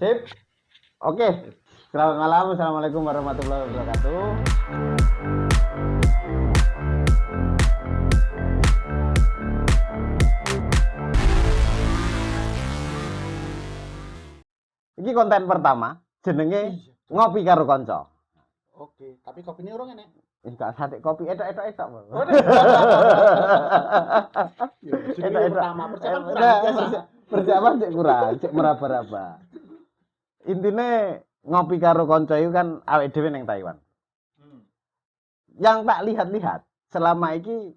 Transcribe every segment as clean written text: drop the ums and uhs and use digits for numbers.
Sip. Oke. Selamat malam. Assalamualaikum warahmatullahi wabarakatuh. Iki konten pertama, jenenge ngopi karo kanca. Oke, tapi kopinya orang enek. Enggak sate kopi etok-etok. Pertama persiapan kurang biasa. Persiapan cek kurang, cek meraba-raba. Intine ngopi karo kanca itu kan awake dhewe ning Taiwan. Yang tak lihat-lihat selama ini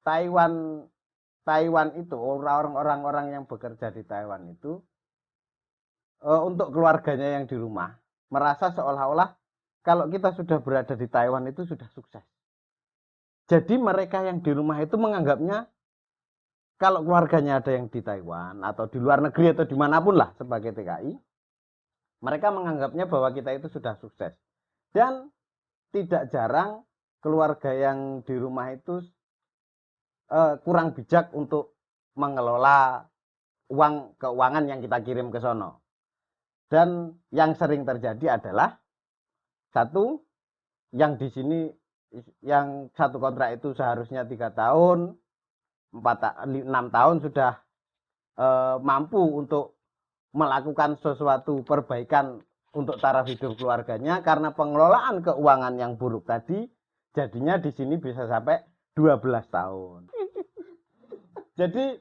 Taiwan itu orang-orang yang bekerja di Taiwan itu untuk keluarganya yang di rumah merasa seolah-olah kalau kita sudah berada di Taiwan itu sudah sukses. Jadi mereka yang di rumah itu menganggapnya kalau keluarganya ada yang di Taiwan atau di luar negeri atau dimanapun lah sebagai TKI, mereka menganggapnya bahwa kita itu sudah sukses. Dan tidak jarang keluarga yang di rumah itu kurang bijak untuk mengelola keuangan yang kita kirim ke sono. Dan yang sering terjadi adalah satu, yang di sini yang satu kontrak itu seharusnya 3 tahun, 6 tahun sudah mampu untuk melakukan sesuatu perbaikan untuk taraf hidup keluarganya karena pengelolaan keuangan yang buruk tadi, jadinya di sini bisa sampai 12 tahun. Jadi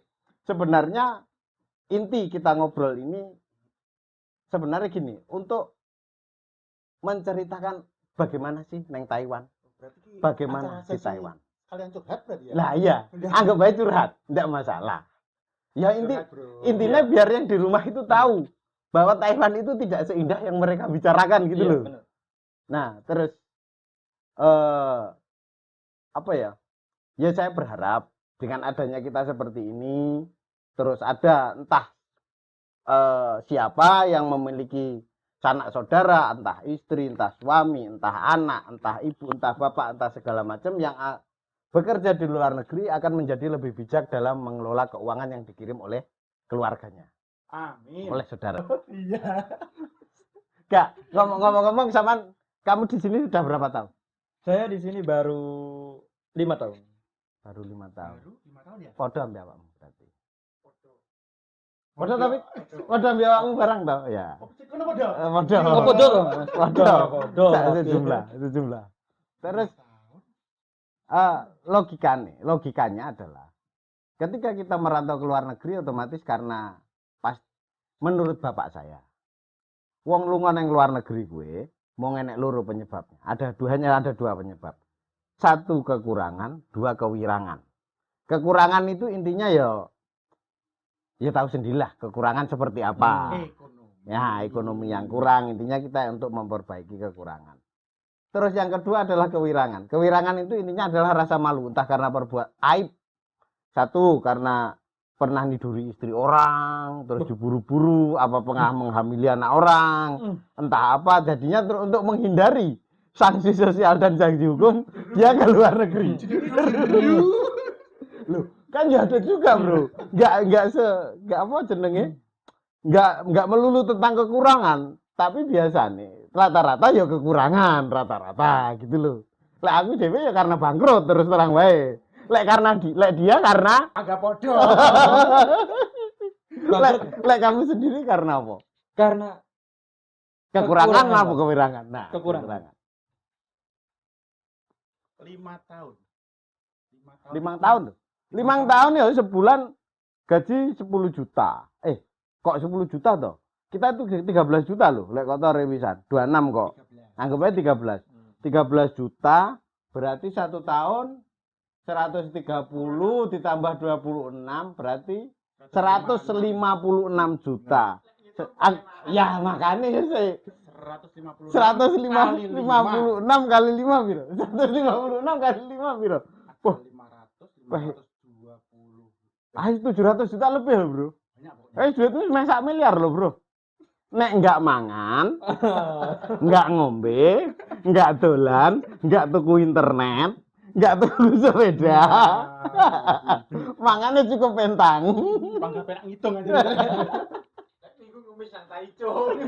sebenarnya inti kita ngobrol ini sebenarnya gini, untuk menceritakan bagaimana sih neng Taiwan, bagaimana di Taiwan. Kalian curhat berarti ya? Lah iya, anggap aja curhat, tidak masalah. Ya intinya biar yang di rumah itu tahu bahwa Taiwan itu tidak seindah yang mereka bicarakan gitu loh. Bener. Nah terus apa ya? Ya saya berharap dengan adanya kita seperti ini, terus ada entah siapa yang memiliki sanak saudara, entah istri, entah suami, entah anak, entah ibu, entah bapak, entah segala macam yang bekerja di luar negeri akan menjadi lebih bijak dalam mengelola keuangan yang dikirim oleh keluarganya. Amin. Oleh saudara. Iya. Gak, ngomong-ngomong sama kamu di sini sudah berapa tahun? Saya di sini baru 5 tahun. Baru 5 tahun. Baru 5 tahun ya? Podo ambil awakmu berarti. Podo tapi podo ambil awakmu barang tau ya. Podo. Podo. Sejumlah. Terus logikanya adalah ketika kita merantau ke luar negeri otomatis karena menurut bapak saya wong lunga nang luar negeri gue mau ngenek loro penyebabnya. Ada dua penyebab. Satu kekurangan, dua kewirangan. Kekurangan itu intinya ya tahu sendirilah kekurangan seperti apa. Ekonomi yang kurang, intinya kita untuk memperbaiki kekurangan. Terus yang kedua adalah kewirangan. Kewirangan itu intinya adalah rasa malu, entah karena perbuat aib. Satu, karena pernah niduri istri orang, terus diburu-buru, apa pernah menghamili anak orang, entah apa. Jadinya untuk menghindari sanksi sosial dan sanksi hukum, dia ke luar negeri. Loh, kan ya ada juga, Bro. Enggak melulu tentang kekurangan, tapi biasa nih rata-rata ya kekurangan rata-rata gitu loh. Lek aku dhewe ya karena bangkrut terus terang wae. Lek dia karena agak podo. lek kamu sendiri karena apa? Karena kekurangan apa kewirangan? Nah, kekurangan. 5 tahun. 5 tahun. 5 tahun ya sebulan gaji 10 juta. Kok 10 juta toh? Kita itu 13 juta loh, lek kota rewisan. 26 kok. Anggap aja 13. 13 juta berarti 1 tahun 130 ditambah 26 berarti 156 juta. Ya makanya sih 156 kali 5 biro. 156 kali 5 biro. Wah, 700 juta lebih loh, Bro. Duit itu sak miliar loh, Bro. Nek enggak mangan, enggak ngombe, enggak dolan, enggak tuku internet, enggak tuku sepeda. Mangannya cukup pentang. Bangga penak ngitung aja. wis santai cung.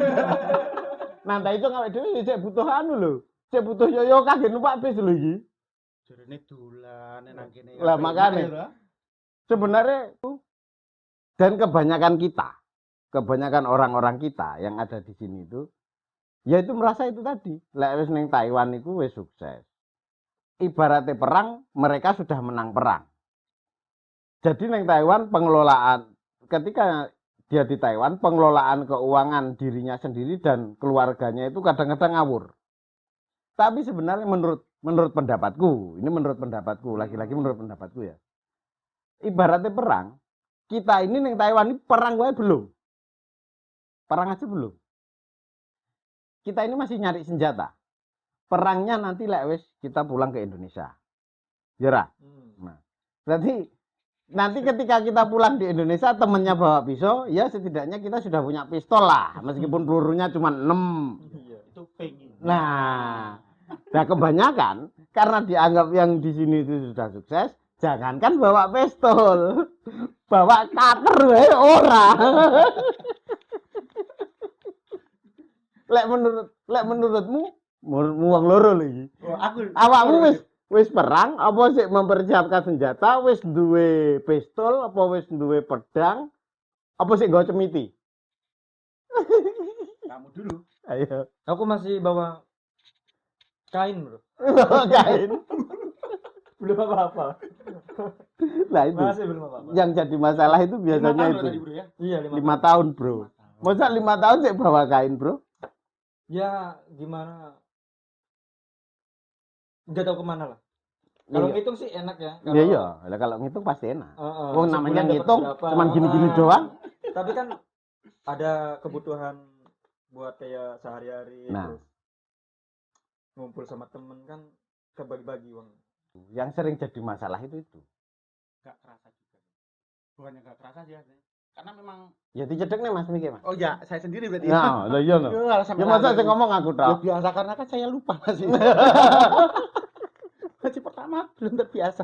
Nanti itu ngawet dhewe cek butuh anu lho. Cek butuh yoyo kagek numpak bis lho iki. Jarene dolan nang kene. Lah, makane. Sebenarnya dan kebanyakan orang-orang kita yang ada di sini itu ya itu merasa itu tadi. Lek wis ning Taiwan itu wis sukses. Ibaratnya perang, mereka sudah menang perang. Jadi ning Taiwan pengelolaan ketika dia di Taiwan, pengelolaan keuangan dirinya sendiri dan keluarganya itu kadang-kadang ngawur. Tapi sebenarnya menurut pendapatku, ini menurut pendapatku, lagi-lagi menurut pendapatku ya. Ibaratnya perang, kita ini ning Taiwan ini perang wae belum. Perang aja belum. Kita ini masih nyari senjata. Perangnya nanti lek wis kita pulang ke Indonesia. Ya ra? Nah, berarti nanti ketika kita pulang di Indonesia temennya bawa pisau, ya setidaknya kita sudah punya pistol lah, meskipun pelurunya cuma 6. Iya, itu pengen. Nah, kebanyakan karena dianggap yang di sini itu sudah sukses, jangankan bawa pistol, bawa cutter wae ora. Lek menurutmu wong loro lagi. Oh, aku Awakmu wis perang apa sih mempersiapkan senjata, wis duwe pistol apa wis duwe pedang, apa sih nggo cemiti? kamu dulu. Ayo. Aku masih bawa kain, Bro. Kain. Belum apa-apa. Nah itu. Masih belum apa-apa. Yang jadi masalah itu 5 biasanya tahun itu. tadi, Bro ya. Iya, 5 tahun, Bro. Masa 5 tahun sih bawa kain, Bro? Ya, gimana? Nggak tahu kemana lah. Kalau Iya. ngitung sih enak ya. Iya, iya. Lah kalau ngitung pasti enak. Oh, Sebulan namanya dapat ngitung berapa. cuman gini-gini doang. Tapi kan ada kebutuhan buat kayak sehari-hari, Nah. terus ngumpul sama temen kan kebagi-bagi uang. Yang sering jadi masalah itu. Gak kerasa juga. Bukannya gak kerasa sih. Karena memang Ya dicedek nih Mas Miki, Mas. oh ya, saya sendiri berarti. Nah, lah iya no. Ya, Ya masa saya ngomong aku Ya, tok. biasa karena kan saya lupa masih. Masih pertama belum terbiasa.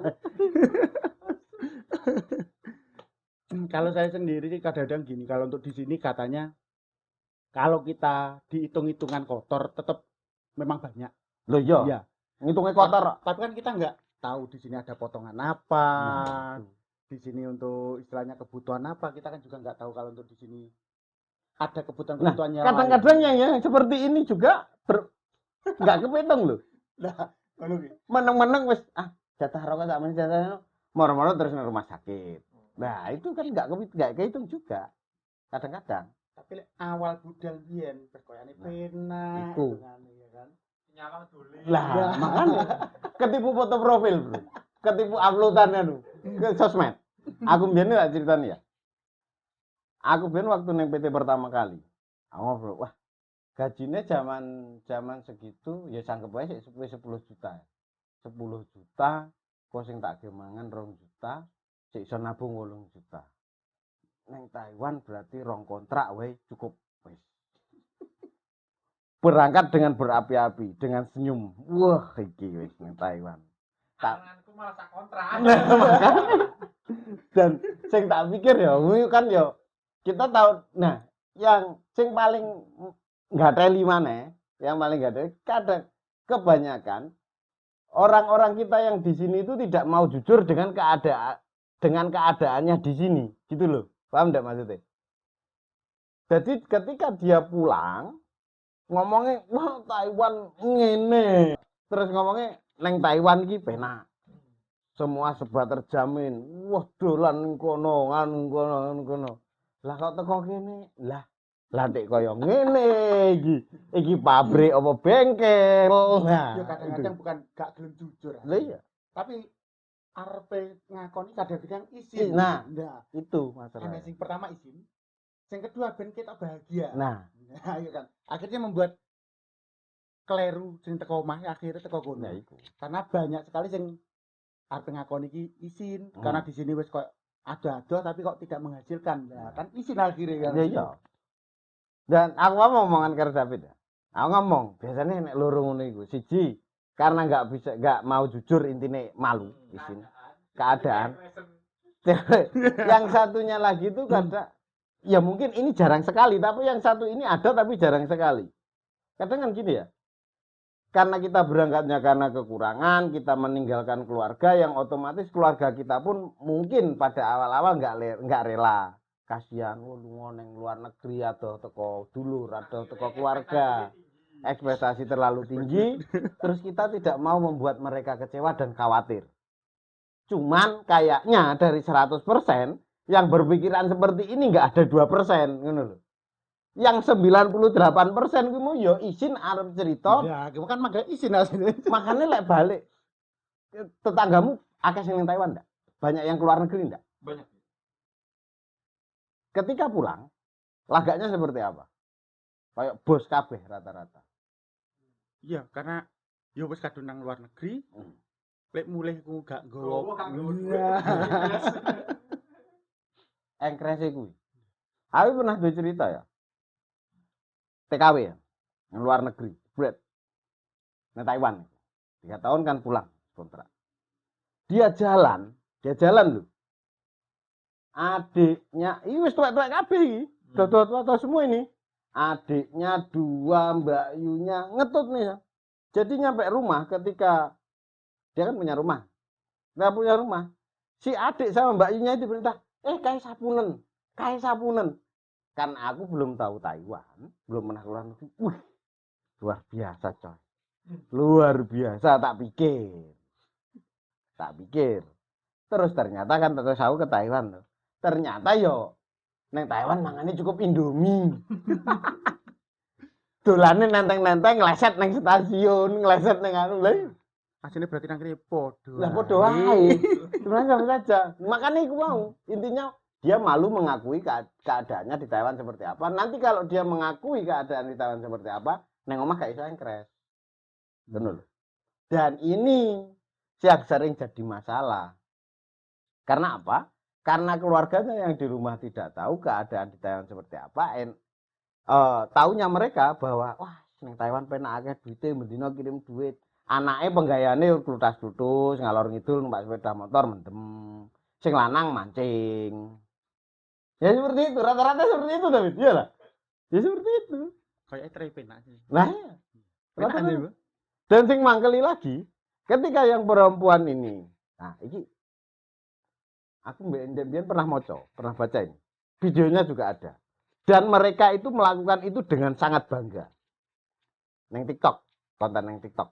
Kalau saya sendiri sih kadang-kadang gini, kalau untuk di sini katanya kalau kita dihitung-hitungan kotor tetap memang banyak. Loh iya. Iya. Ngitungnya kotor. Tapi kan kita nggak tahu di sini ada potongan apa. Nah, Di sini untuk istilahnya kebutuhan apa, kita kan juga nggak tahu kalau untuk di sini ada kebutuhan-kebutuhan yang kadang-kadang lain. yang seperti ini juga nggak kepitung loh. Nah, ngono ki. Meneng-meneng wis jatah rokok sama jatah moro-moro terus nang rumah sakit. Nah, itu kan nggak kehitung juga. Kadang-kadang. Tapi awal budal biyen perkoyane pena Iku. kan ya kan. Nyawang dole. Lah, makanya ketipu foto profil, Bro. Ketipu uploadannya lu ke sosmed. Aku biyen tak ceritani ya. Aku biyen waktu neng PT pertama kali. Aku ngobrol, wah, gajinya zaman segitu ya sanggup aja sik 10 juta. 10 juta, kok sing tak gemangan 2 juta, sik iso nabung 8 juta. Neng Taiwan berarti rong kontrak wae cukup wis. Berangkat dengan berapi-api, dengan senyum. Wah, iki wis neng Taiwan. Tanganku malah sak kontrak. Dan sing tak pikir ya, kan ya kita tahu. Nah, yang sing paling ngateli maneh, yang paling ngateli kadang kebanyakan orang-orang kita yang di sini itu tidak mau jujur dengan keadaannya di sini, gitu loh. Paham enggak maksudnya? Jadi ketika dia pulang ngomongnya, wah Taiwan ngene. Terus ngomongnya neng Taiwan iki penak. Semua serba terjamin. Wah, dolan kono, kono. Lah kok teko kene? Lah dek koyo ngene iki. Iki pabrik apa bengkel. Nah, Ya kadang-kadang bukan gak gelem jujur. Lah iya, Tapi arepe ngakoni kadang-kadang izin. Nah. Nah, itu ana masalahnya. sing pertama izin. Sing kedua ben kita bahagia. Nah, Nah, iya kan. Akhirnya membuat kleru sing teko omah akhirnya teko kono. nah iku. Karena banyak sekali sing arep ngakoni iki izin karena di sini wis kok ada tapi kok tidak menghasilkan. Nah, kan izin akhirnya kan. Ya iya. Dan aku mau omongan karo David ya. Aku ngomong, biasanya nek loro ngono iku. Siji, karena nggak mau jujur intine malu izin. Keadaan. Yang satunya lagi itu Ya mungkin ini jarang sekali, tapi yang satu ini ada tapi jarang sekali. Kadang kan gini ya, karena kita berangkatnya karena kekurangan, kita meninggalkan keluarga yang otomatis keluarga kita pun mungkin pada awal-awal nggak rela. Kasihan, lu neng luar negeri atau toko dulur atau toko keluarga. Ekspektasi terlalu tinggi, terus kita tidak mau membuat mereka kecewa dan khawatir. Cuman kayaknya dari 100% yang berpikiran seperti ini nggak ada 2%. Gitu loh. Yang 98% kamu yo izin arep cerita. Ya, kamu kan maga izin asline. Makanya lek balik tetanggamu akeh sing ning Taiwan ndak? Banyak yang keluar negeri ndak? Banyak. Ketika pulang, lagaknya seperti apa? Kayak bos kabeh rata-rata. Iya, karena yo wis kadung nang luar negeri. Lek mulih ku gak nggowo. Engkrese kuwi. Aku pernah duwe cerita ya. TKW ya, yang luar negeri, Brad. Nah Taiwan. 3 tahun kan pulang kontrak. Dia jalan loh. Adiknya, ini wis tuwek-tuwek kabeh iki. Tua-tua semua ini. Adiknya 2, Mbak Yunya ngetut nih ya. Jadi nyampe rumah ketika dia kan punya rumah. Dia punya rumah. Si adik sama Mbak Yunya itu perintah, kayak sapunen. Karena aku belum tahu Taiwan, belum pernah keluar negeri. Luar biasa coy. Luar biasa, tak pikir. Terus ternyata kan terus aku ke Taiwan tuh. Ternyata yo neng Taiwan mangane cukup Indomie. Dolane nenteng-nenteng ngeleset neng stasiun, ngeleset neng anu lha. Asline berarti nang kene podo. Lah podo wae. Sebenarnya sama saja. Makanya aku mau, intinya dia malu mengakui keadaannya di Taiwan seperti apa. Nanti kalau dia mengakui keadaan di Taiwan seperti apa, neng omah gak iso engkres. Benar. Dan ini yang sering jadi masalah. Karena apa? Karena keluarganya yang di rumah tidak tahu keadaan di Taiwan seperti apa. Taunya mereka bahwa wah, neng Taiwan penak akeh duite, mendino kirim duit. Anake penggayane klutas-klutus, ngalor ngidul numpak sepeda motor mendem. Sing lanang mancing. Ya seperti itu, rata-rata seperti itu David, iya lah. Ya seperti itu. Kayak trepen sih. Nah, rata-rata. Dan sing mangkeli lagi, ketika yang perempuan ini, nah ini, aku mbak pernah baca ini, videonya juga ada. Dan mereka itu melakukan itu dengan sangat bangga. Neng TikTok, konten neng TikTok.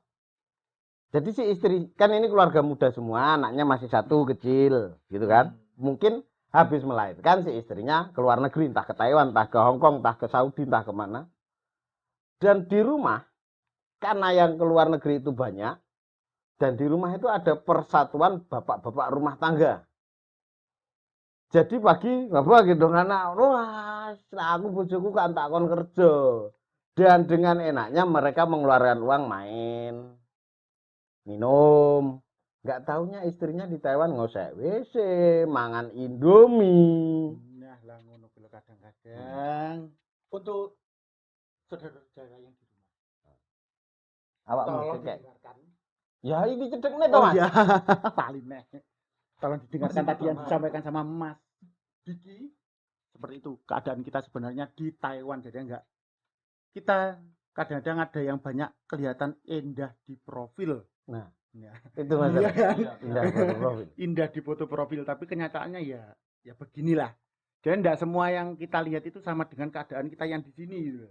Jadi si istri, kan ini keluarga muda semua, anaknya masih 1 kecil, gitu kan. Mungkin habis melahirkan si istrinya ke luar negeri, entah ke Taiwan, entah ke Hong Kong, entah ke Saudi, entah kemana. Dan di rumah, karena yang ke luar negeri itu banyak, dan di rumah itu ada persatuan bapak-bapak rumah tangga. Jadi pagi, bapak gitu anak, wah, aku bojoku kan takon kerja. Dan dengan enaknya mereka mengeluarkan uang main, minum. Nggak taunya istrinya di Taiwan ngosek WC, mangan Indomie. Nah, lah ngono kuwi kadang-kadang. Untuk saudara-saudara yang di rumah. Awakmu Tolong cekek. didengarkan. Ya ini cedekne to, Mas. Iya, paling neh. Tolong didengarkan tadi yang disampaikan sama Mas Diki. Seperti itu keadaan kita sebenarnya di Taiwan. Jadi enggak, kita kadang-kadang ada yang banyak kelihatan indah di profil. Nah, ya. itu masalah. Iya. Indah foto profil. Indah di foto profil, tapi kenyataannya ya beginilah. Jadi enggak semua yang kita lihat itu sama dengan keadaan kita yang di sini gitu.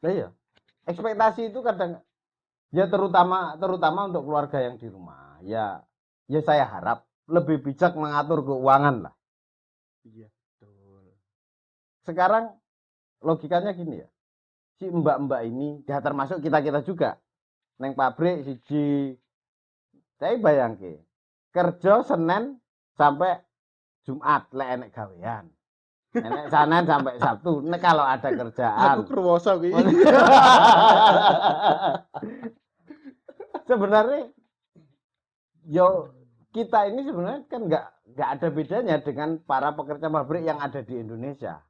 Nah, iya. Ekspektasi itu kadang ya terutama untuk keluarga yang di rumah. Ya saya harap lebih bijak mengatur keuangan lah. Iya, betul. Sekarang logikanya gini ya. Si mbak-mbak ini, ya termasuk kita-kita juga. Neng pabrik siji. Saya bayangke. Kerja Senin sampai Jumat lek enek gawean. Enek Senin sampai Sabtu. Nek kalau ada kerjaan. Aku kerwoso kuwi. Sebenarnya yo kita ini sebenarnya kan nggak ada bedanya dengan para pekerja pabrik yang ada di Indonesia.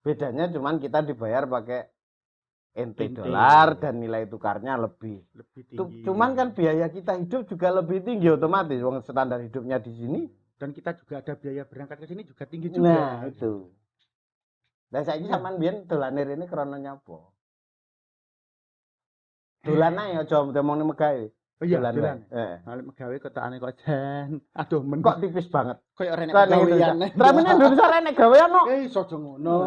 Bedanya cuman kita dibayar pakai NT dolar dan nilai tukarnya lebih tinggi. Cuman kan biaya kita hidup juga lebih tinggi otomatis. Wong standar hidupnya di sini dan kita juga ada biaya berangkat ke sini juga tinggi juga. Nah, itu. Lah saiki sampean biyen dolane rene krana nyapa? Dolan ae aja omongne megawe. Oh iya, Dolan dolan. wae. Heeh. Nek megawe ketokane kok jan. Aduh men. Kok tipis banget. Koyo renek Kok ning gawean. Indonesia. Tapi ning Indonesia renek gawean kok. Iso aja ngono.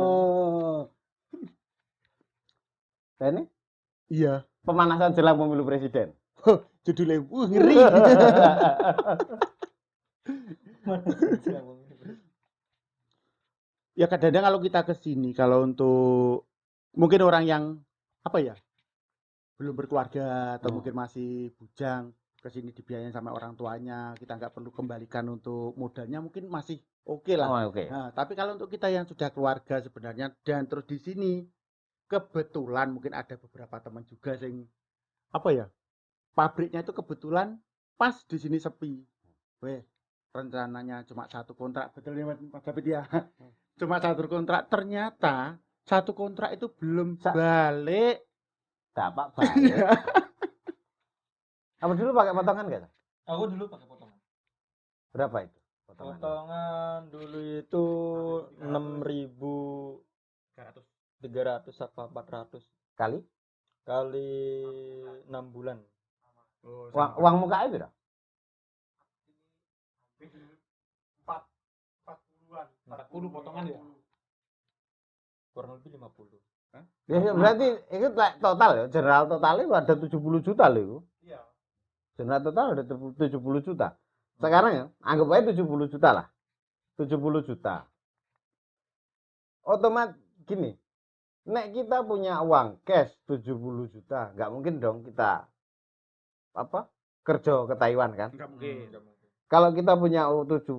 Ini Iya. pemanasan jelang pemilu presiden. Judulnya ngeri. Ya kadang-kadang kalau kita ke sini kalau untuk mungkin orang yang apa ya? Belum berkeluarga atau mungkin masih bujang ke sini dibiayain sama orang tuanya, kita nggak perlu kembalikan untuk modalnya mungkin masih oke lah. Oh, oke. Nah, tapi kalau untuk kita yang sudah keluarga sebenarnya dan terus di sini kebetulan mungkin ada beberapa teman juga yang apa ya? Pabriknya itu kebetulan pas di sini sepi. Weh, rencananya cuma satu kontrak, betul ya Mas David ya. Cuma satu kontrak, ternyata satu kontrak itu belum balik. Dapat balik. Kamu dulu pakai potongan enggak? Aku dulu pakai potongan. Berapa itu? Potongan dulu itu 6.300 apa 400 Kali kali 6 bulan. uang muka itu dah. 40 potongan ya? Kurang lebih 50. Ya, berarti itu total ya, general totalnya ada 70 juta loh. Iya. General total ada 70 juta. Sekarang ya, anggap aja 70 juta lah. 70 juta. Otomatis gini, nek kita punya uang cash 70 juta, nggak mungkin dong kita kerja ke Taiwan kan? Enggak mungkin. Kalau kita punya 70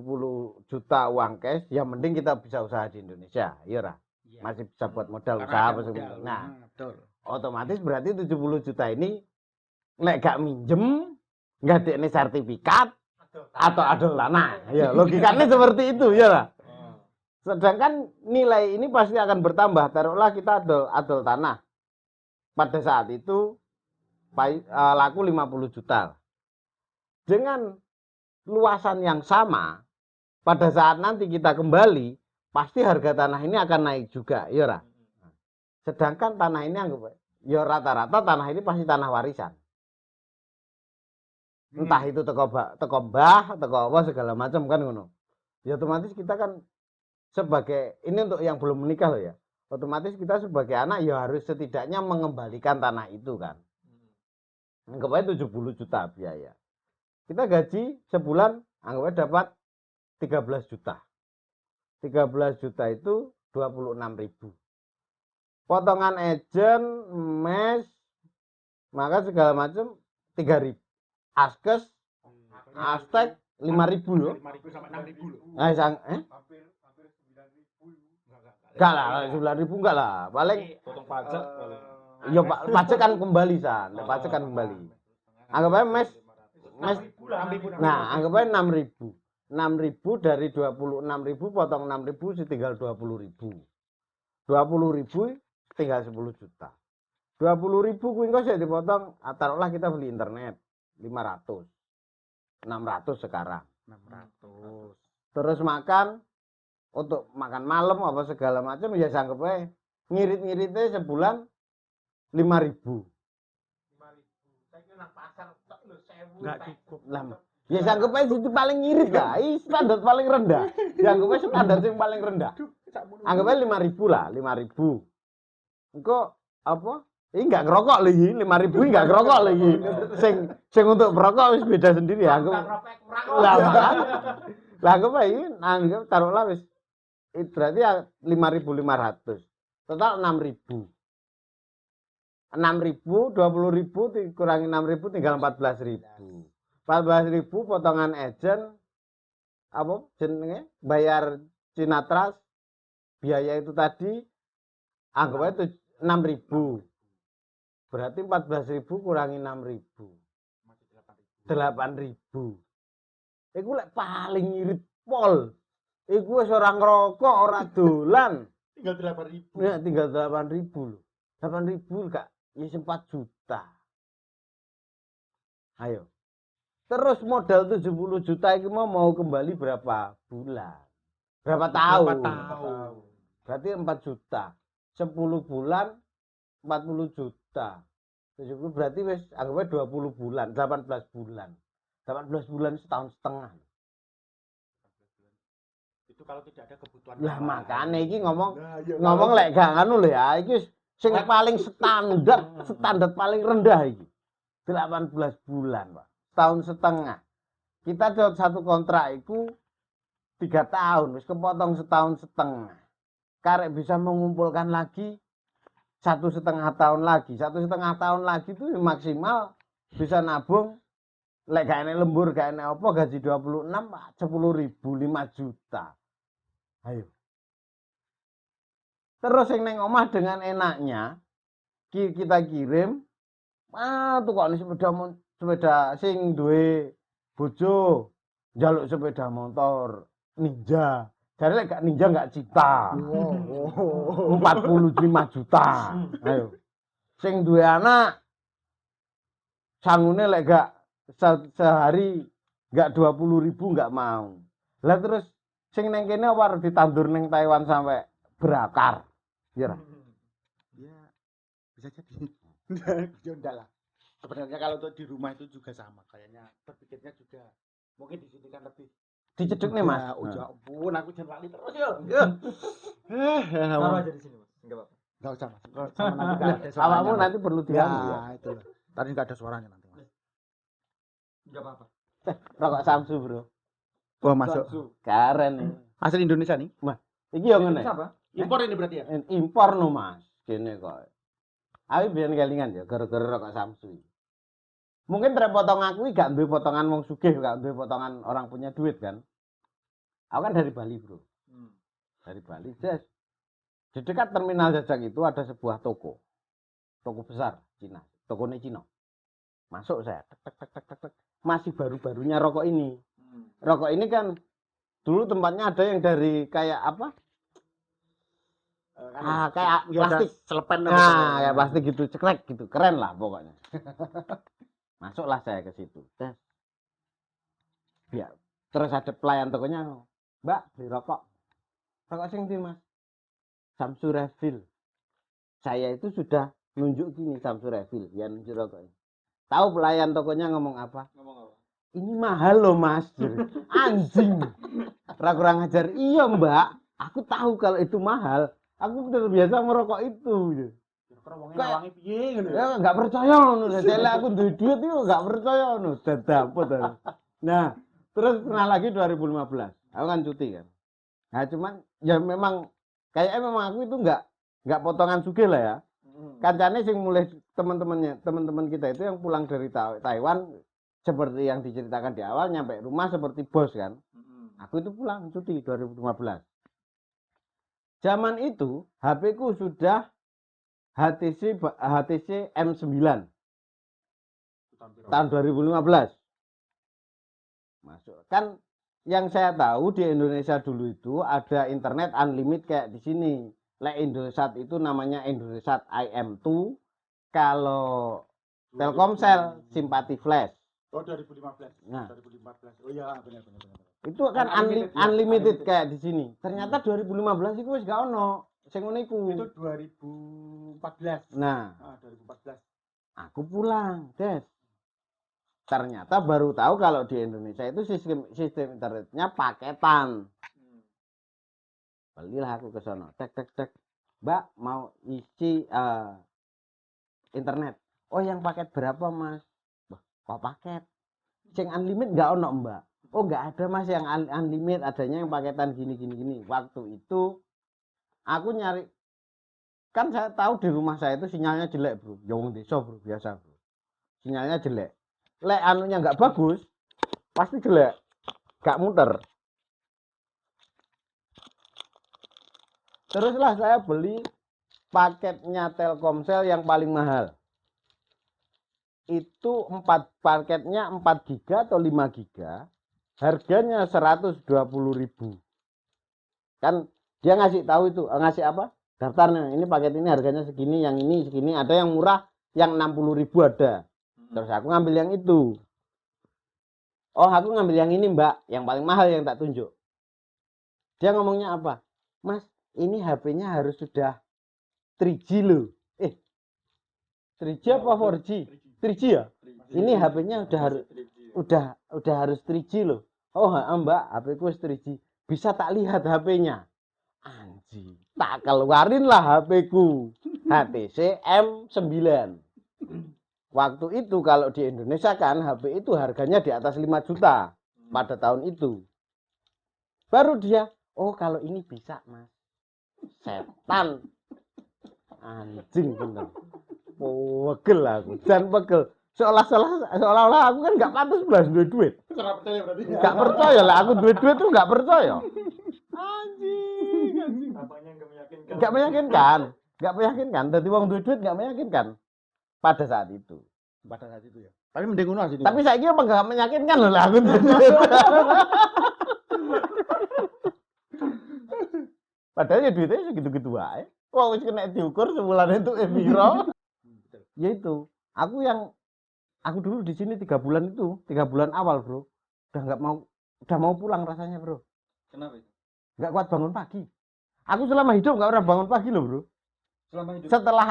juta uang cash, ya mending kita bisa usaha di Indonesia, iya lah. Masih bisa buat modal usaha apa segala. Nah, betul. Otomatis berarti 70 juta ini nek gak minjem, nggak ada sertifikat atau adol tanah. Ya, logikanya seperti itu, ya lah. Sedangkan nilai ini pasti akan bertambah. Taruhlah kita adol tanah. Pada saat itu laku 50 juta. Dengan luasan yang sama, pada saat nanti kita kembali, pasti harga tanah ini akan naik juga, ya lah. Sedangkan tanah ini anggap ya rata-rata tanah ini pasti tanah warisan. Entah itu teko mbah, teko apa segala macam kan ngono. Ya otomatis kita kan sebagai ini untuk yang belum menikah loh ya. Otomatis kita sebagai anak ya harus setidaknya mengembalikan tanah itu kan. Anggap aja 70 juta biaya. Kita gaji sebulan anggap aja dapat 13 juta. 13 juta itu 26.000. Potongan ejen, mes, maka segala macam 3.000. Askes, astek 5.000 loh. 5.000 sampai 6.000 loh. Hampir 9.000. Enggak lah, 9.000 enggak lah. Paling Potong pajak paling. ya pajak kan kembali san, pajak kan kembali. Anggap aja mes. Nah, anggap aja 6.000. 6.000 dari 26.000 potong 6.000 tinggal 20.000. 20.000 tinggal 10 juta. 20.000 kuwi kok sik dipotong, taruhlah kita beli internet 500. 600 sekarang. 600. Terus makan untuk makan malam apa segala macam ya anggap aja ngirit-ngiritnya sebulan 5.000. 5.000. Saya nang pasar tok lho 1.000. Enggak cukup. Lah ya anggap aja itu paling ngirit lah, standar paling rendah. Ya anggap aja standar yang paling rendah. Anggap aja 5.000 lah, 5.000. Engko apa? Ini enggak ngerokok lagi, 5.000 enggak ngerokok lagi. Sing untuk merokok wis beda sendiri ya. Anggap lah kan. Lah anggap aja anggap taruhlah wis berarti 5.500. Total 6.000. 6.000, 20.000 dikurangi 6.000 tinggal 14.000. 14.000 potongan ejen apa jenenge bayar Cinatras biaya itu tadi anggap aja 6.000. Berarti 14.000 kurangi 6.000. 8.000. Iku lek paling ngirit pol. Iku wis ora ngerokok, ora dolan. Tinggal 8.000. Ya tinggal 8.000 lho. 8.000 gak ya 4 juta. Ayo. Terus modal 70 juta itu mau kembali berapa bulan? Berapa tahun? Berarti 4 juta. 10 bulan 40 juta. 70 berarti wis anggapnya 20 bulan, 18 bulan. 18 bulan setahun setengah. Itu kalau tidak ada kebutuhan. Lah lain. makane iki ngomong Nah, ya, ngomong kalau- lek gak anu lho ya, iki sing paling standar paling rendah iki. 18 bulan, Pak. Setahun setengah. Kita satu kontrak itu 3 tahun, wis kepotong setahun setengah. Karek bisa mengumpulkan lagi 1,5 tahun lagi. 1,5 tahun lagi itu maksimal bisa nabung lek gak enek lembur, gak enek apa gaji 26, 10.000, 5 juta. Ayo. Terus yang neng omah dengan enaknya kita kirim, tuh kok ini sepeda sing duwe bojo njaluk sepeda motor Ninja. Jadi lek gak Ninja gak Cita. 45 juta. Ayo. Sing duwe anak sangune lek gak sehari gak 20.000 gak mau. Lah terus sing neng kene apa harus ditandur neng Taiwan sampai berakar. Iya. Ya, bisa jadi. Ya enggak lah. Sebenarnya kalau untuk di rumah itu juga sama kayaknya berpikirnya juga mungkin di sini kan lebih Dicedek nih Mas. ya, udah ampun aku jangan lali terus yo. Taruh aja di sini, Mas. Enggak apa-apa. Enggak usah Mas. Sama nanti enggak ada suaranya. Awakmu nanti perlu ya, dianu ya. itu lah. Tadi enggak ada suaranya nanti Mas. Enggak apa-apa. Rokok Samsu, Bro. Wah, masuk. Bakso. Keren nih. Asli Indonesia nih. Iki yo ngene. Siapa? Impor ini berarti ya? Impor no Mas. Kene kok. Aku biyen kelingan ya gara-gara rokok Samsu. Mungkin terpotong aku gak duwe potongan wong sugih, gak duwe potongan orang punya duit kan. Aku kan dari Bali, Bro. Dari Bali, Des. Di dekat terminal Jajak itu ada sebuah toko. Toko besar Cina. Tokonya Cina. Masuk saya. Tek. Masih baru-barunya rokok ini. Rokok ini kan dulu tempatnya ada yang dari kayak apa? Kayak plastik. Selepen Nah, kayak plastik gitu, cekrek gitu. Keren lah pokoknya. Masuklah saya ke situ. Des. Biar. Terus ada pelayan tokonya, Mbak, beli rokok. Rokok sing ndi, Mas? Samsu Refill. Saya itu sudah nunjuk gini Samsu Refill, ya nunjuk rokoknya. Tahu pelayan tokonya ngomong apa? Ngomong apa? Ini mahal loh, Mas. Anjing. Kurang ajar. Iya, Mbak. Aku tahu kalau itu mahal. Aku terbiasa merokok itu. Kayak piye ngono. Ya enggak percaya ngono. Dadi aku duwe duit itu enggak percaya ngono. Dadapet. Nah, terus pernah lagi 2015. Aku kan cuti kan. Nah, cuman ya memang kayaknya memang aku itu enggak potongan sugih lah ya. Kancane sing mulai teman-teman kita itu yang pulang dari Taiwan seperti yang diceritakan di awal nyampe rumah seperti bos kan. Aku itu pulang cuti 2015. Zaman itu HP ku sudah HTC M9 tahun 2015. Masuk. Kan yang saya tahu di Indonesia dulu itu ada internet unlimited kayak di sini. Lek Indosat itu namanya Indosat IM2. Kalau Telkomsel Simpati Flash. Oh 2015. Nah. 2014. Oh iya benar. Itu kan unlimited kayak di sini. Ternyata 2015 itu wis gak ono. Sing ngono iku. Itu 2014. Nah, 2014. aku pulang, Des. Ternyata baru tahu kalau di Indonesia itu sistem internetnya paketan. Belilah aku ke sono. Tek. Mbak, mau isi internet. Oh, yang paket berapa, Mas? Kok paket? Sing unlimited enggak ono, Mbak. Oh, enggak ada, Mas, yang unlimited, adanya yang paketan gini. Waktu itu aku nyari, kan saya tahu di rumah saya itu sinyalnya jelek, Bro. Ya wong desa, Bro, biasa, Bro. Sinyalnya jelek. Lek anunya enggak bagus, pasti jelek. Enggak muter. Teruslah saya beli paketnya Telkomsel yang paling mahal. Itu paketnya 4 giga atau 5 giga. Harganya 120.000. Kan dia ngasih tahu itu, ngasih apa? Daftarnya. Ini paket ini harganya segini, yang ini segini, ada yang murah, yang 60.000 ada. Terus aku ngambil yang itu. Oh, aku ngambil yang ini, Mbak, yang paling mahal yang tak tunjuk. Dia ngomongnya apa? Mas, ini HP-nya harus sudah 3G loh. 3G apa 4G? 3G ya? Ini HP-nya udah harus 3G loh. Oh, Mbak, HP-ku 3G. Bisa tak lihat HP-nya? Anjing, tak keluarin lah HP-ku. HTC M9. Waktu itu kalau di Indonesia kan HP itu harganya di atas 5 juta pada tahun itu. Baru dia, oh kalau ini bisa mas. Setan. Anjing bener. Pegel aku, dan pegel. Seolah-olah aku kan nggak pantas belas duit. Nggak percaya lah, aku duit tuh nggak percaya. Anjing. Nggak meyakinkan. Jadi uang duit nggak meyakinkan pada saat itu. Ya. Tapi mending ngono sih. Tapi saya kira nggak meyakinkan loh lah aku. Padahal ya duitnya segitu-gitu aja. Wah, wis kena diukur sebulan itu piro. Ya itu, aku dulu di sini 3 bulan itu, 3 bulan awal, Bro. Udah mau pulang rasanya, Bro. Kenapa itu? Nggak kuat bangun pagi. Aku selama hidup nggak pernah bangun pagi loh, Bro. Selama hidup. Setelah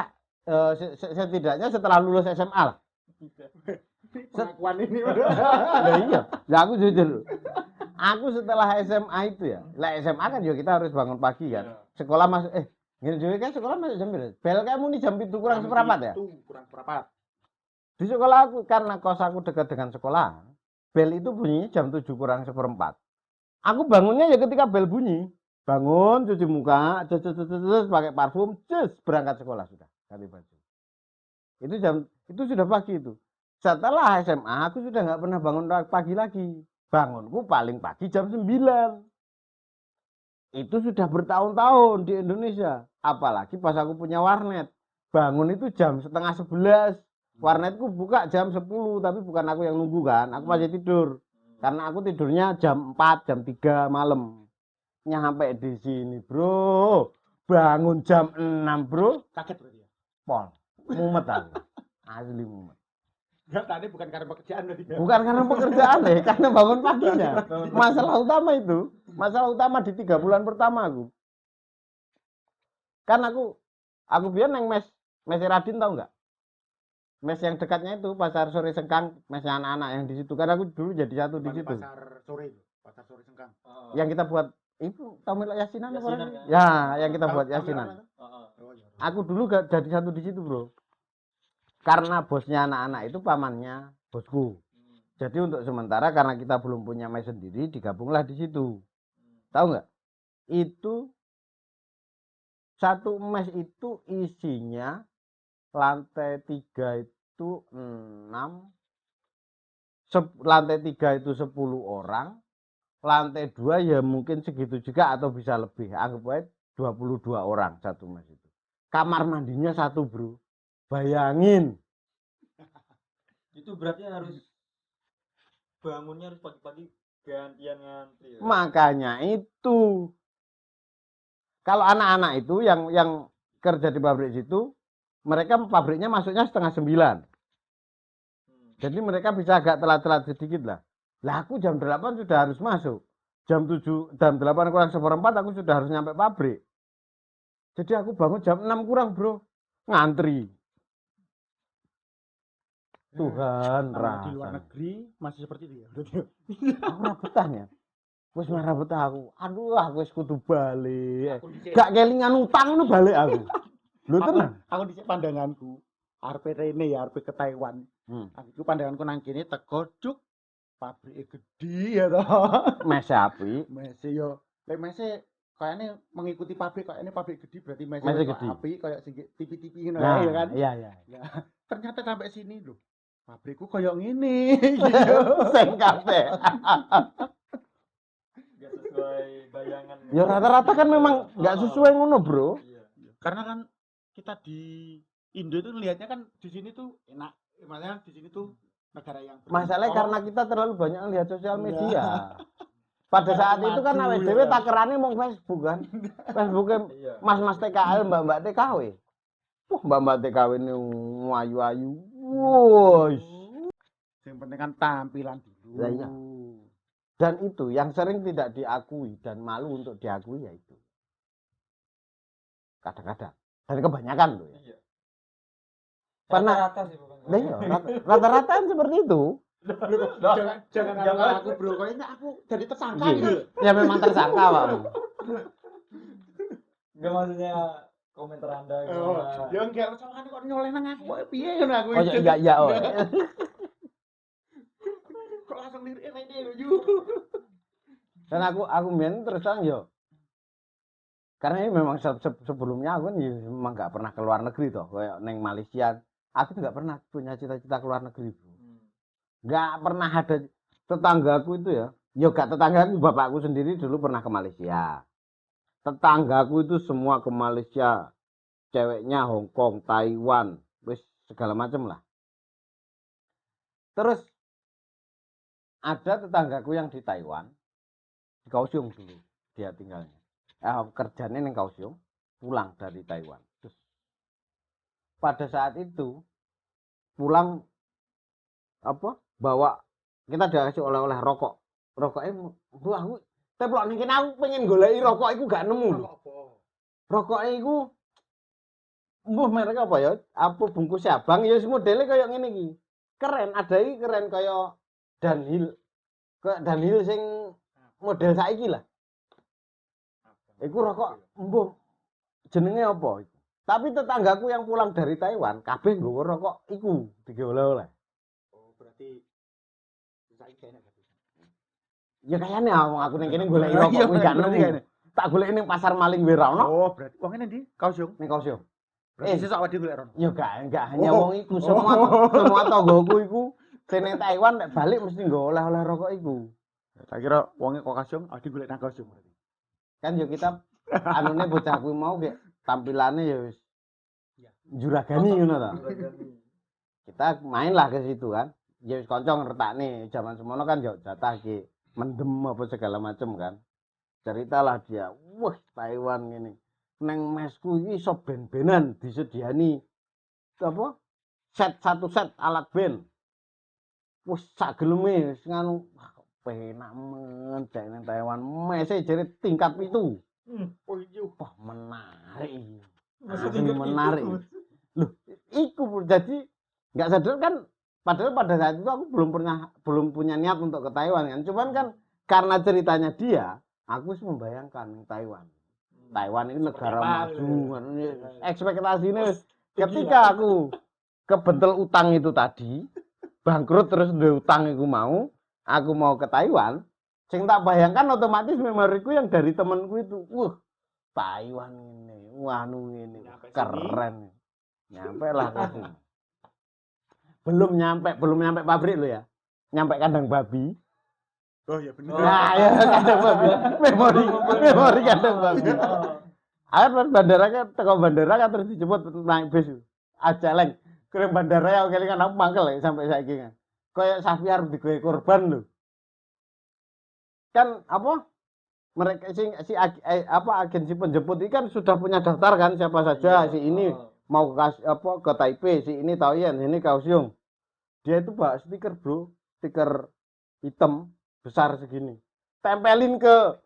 setidaknya setelah lulus SMA lah. Pengakuan ini. Nah, iya. Nah, aku jujur. Aku setelah SMA itu ya. Lah SMA kan juga kita harus bangun pagi kan. Iya. Sekolah masuk gini juga kan sekolah masuk jam berapa? Bel kamu nih jam 7 kurang seperempat ya? Kurang seperempat. Di sekolah aku karena kos aku dekat dengan sekolah. Bel itu bunyinya jam 7 kurang seperempat. Aku bangunnya ya ketika bel bunyi. Bangun, cuci muka, terus pakai parfum, berangkat sekolah sudah, ganti baju. Itu sudah pagi itu. Setelah SMA aku sudah nggak pernah bangun pagi lagi. Bangunku paling pagi jam 9. Itu sudah bertahun-tahun di Indonesia. Apalagi pas aku punya warnet. Bangun itu jam setengah 11. Warnetku buka jam 10, tapi bukan aku yang nunggu kan. Aku masih tidur. Karena aku tidurnya jam 4, jam 3 malam. Nyampe di sini, Bro. Bangun jam 6, Bro. Kaget berarti ya? Pol. Mumet aku. Asli mumet. Ya, tadi bukan karena pekerjaan berarti. Bukan karena pekerjaan deh, karena bangun paginya. Masalah utama itu. Masalah utama di 3 bulan pertama aku. Kan aku biar neng mes Radin tahu nggak? Mes yang dekatnya itu pasar sore Sengkang, mesnya anak-anak yang di situ. Karena aku dulu jadi satu di situ. Pasar sore Sengkang. Yang kita buat itu tahu milik yasinan apa? Kan? Ya, yang kita buat yasinan. Aku dulu gak jadi satu di situ, Bro. Karena bosnya anak-anak itu pamannya bosku. Jadi untuk sementara karena kita belum punya mes sendiri, digabunglah di situ. Tahu nggak? Itu satu mes itu isinya lantai 3 itu 6, lantai 3 itu 10 orang, lantai 2 ya mungkin segitu juga atau bisa lebih. Anggap aja 22 orang satu mes itu. Kamar mandinya 1, Bro. Bayangin. Itu berarti harus bangunnya harus pagi-pagi gantian ngantri. Ya? Makanya itu. Kalau anak-anak itu yang kerja di pabrik situ, mereka pabriknya masuknya setengah 9. Jadi mereka bisa agak telat-telat sedikit lah. Lah aku jam 8 sudah harus masuk. Jam 7, jam 8 kurang seperempat aku sudah harus nyampe pabrik. Jadi aku bangun jam 6 kurang, Bro. Ngantri. Tuhan Di luar negeri masih seperti itu ya. Aku ora betahnya. Wis marah betah aku. Aduh, aku wis kudu balik. Gak kelingan utang ngono balik aku. Lho tenan. Aku dhisik pandanganku arep rene ya, arep ke Taiwan. Aku pandanganku nang kene teko cuk pabrike gede ya toh. Mese api. Mese yo, lek mese kayaknya mengikuti pabrik, kayaknya pabrik gede berarti mese gede. api kayak TV-TV ngono nah, ya kan. Iya. Ya, ternyata sampai sini loh. Pabrikku kayak ngene. Sing kabeh. Gak sesuai bayangan. Ya rata-rata kan memang nggak sesuai ngono, Bro. Iya. Karena kan kita di Indo itu lihatnya kan di sini tuh enak. Maksudnya di sini tuh negara yang masalahnya karena kita terlalu banyak lihat sosial media. Pada saat itu kan awake dhewe takerane mung Facebook kan. Facebooknya mas-mas TKL, mbak-mbak TKW. Wah, mbak-mbak TKW ini ayu-ayu. Woi. Yang penting kan tampilan dulu. Nah, iya. Dan itu yang sering tidak diakui dan malu untuk diakui yaitu Kadang-kadang. Dan kebanyakan loh ya. Iya. Pernah. Rata-rata sih pokoknya. Nah, iya, rata-rata kan seperti itu. Jangan aku bro, kayaknya aku jadi tersangka Iya. gitu. Ya memang tersangka, Pak. Enggak maksudnya komentar Anda gimana? Ya enggak soalnya kok nyoleh nang aku kok piye ngono aku. Oh iya iya oh. Kok langsung lirik rene lho yu. Dan aku main terus terang yo. Karena ini memang sebelumnya aku kan ya memang nggak pernah ke luar negeri toh, kayak neng Malaysia. Aku nggak pernah punya cita-cita ke luar negeri, bro. Nggak pernah ada tetanggaku itu ya. Yo gak tetanggaku, bapakku sendiri dulu pernah ke Malaysia. Tetanggaku itu semua ke Malaysia. Ceweknya Hong Kong, Taiwan, wis segala macam lah. Terus ada tetanggaku yang di Taiwan, di Kaohsiung dulu dia tinggalnya. Kerjanya neng Kaohsiung, pulang dari Taiwan. Terus pada saat itu pulang apa? Bawa kita dikasih oleh-oleh rokok. Rokoknya bu aku teplok ning kene aku pengen goleki rokok iku gak nemu lho. Rokoknya iku mbuh merek apa ya? Apa bungkus abang ya modele kaya ngene iki. Keren, ada iki keren kaya Dunhill. Kayak Dunhill sing model saiki lah. Iku rokok mbuh jenenge apa iku. Tapi tetanggaku yang pulang dari Taiwan kabeh nggawa rokok iku digawe oleh-oleh. Oh, berarti saiki enak. Ya kayaknya aku ning kene goleki rokok kuwi gak nemu. Tak goleki ning pasar maling wae ra ono. Oh, berarti wong ngene ndi? Kaohsiung. Ning Kaohsiung. Berarti sesuk awake golek rono. Ya enggak hanya wong iku, semua tanggoku iku sing ning Taiwan nek balik mesti nggawa oleh-oleh rokok iku. Tak kira wonge kok Kaohsiung, awake golek nang Kaohsiung berarti. Kan yo kita anune bocah kuwi mau kayak tampilane ya wis juragani ngono ta. Kita main lah ke situ kan. Ya wis kanca ngertakne zaman semono kan yo jatah iki mendem apa segala macem kan. Ceritalah dia, wah Taiwan ngene. Neng mesku iki iso ben-benan disediani apa? Satu set alat band. Wis sak geleme wis nganu penak men cek nang Taiwan. Mese jere tingkat 7. Oh iya, wah menarik. Maksudnya Menarik. Loh, iku jadi nggak sadar kan padahal pada saat itu aku belum punya niat untuk ke Taiwan kan. Cuman kan karena ceritanya dia, aku wis membayangkan Taiwan. Taiwan ini negara maju. Ekspektasinya ketika aku kebentel utang itu tadi, bangkrut terus duwe utang iku mau, aku mau ke Taiwan, sing tak bayangkan otomatis memoriku yang dari temanku itu, wah Taiwan ini, wah ini keren. Nyampe lah ke sini. Belum nyampe pabrik lo ya. Nyampe kandang babi. Oh iya bener. Nah, ya kandang babi. Memori kandang babi. Akhir bandara kan teko bandara kan terus dijemput naik bis. Ajaleng. Kirim bandara ya kali kan aku mangkel ya sampai saiki kan. Kayak Safiar digawe korban lho. Kan apa? Mereka agensi penjemput ini kan sudah punya daftar kan siapa saja si ini mau ke Taipei, si ini Taoyuan, ini Kaohsiung. Dia itu bawa stiker, bro, stiker hitam besar segini. Tempelin ke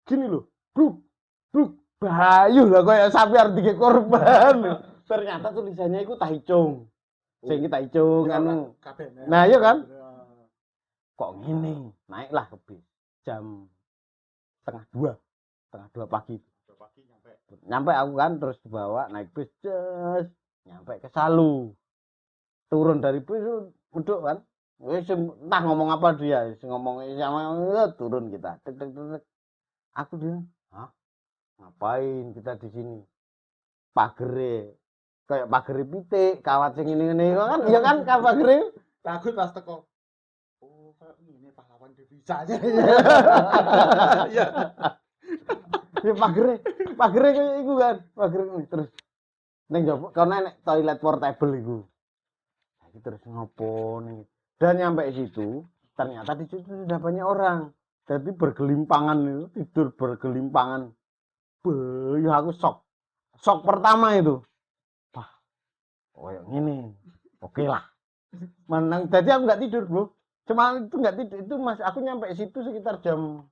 gini loh. Bruk, bayu lah kayak Safiar digawe korban. Ternyata tulisannya itu Taichung. Sing Taichung anu. Nah, iya kan? Kok gini? Naiklah ke bis jam setengah dua pagi. Nyampe aku kan terus dibawa naik bis, nyampe ke Salu. Turun dari bis meduk kan. Wis entah ngomong apa dia, ngomong sama turun kita. Tek. Aku dia, "Hah? Ngapain kita di sini?" Pagere. Kayak pagere pitik, kawat sing ngene-ngene kan, iya kan pagere. Takut pas teko. Oh, ini pahlawan devisa aja. Iya. Ya pagere kayak iku kan. Pagere terus ning njaba karena nek toilet portable iku. Saiki terus ngopo ning. Dan nyampe situ, ternyata di situ sudah banyak orang. Jadi bergelimpangan itu, tidur bergelimpangan. Ya aku shock. Shock pertama itu. Wah, yang ini. Oke lah. Menang. Jadi aku nggak tidur, bro. Cuma itu nggak tidur. Itu aku nyampe situ sekitar jam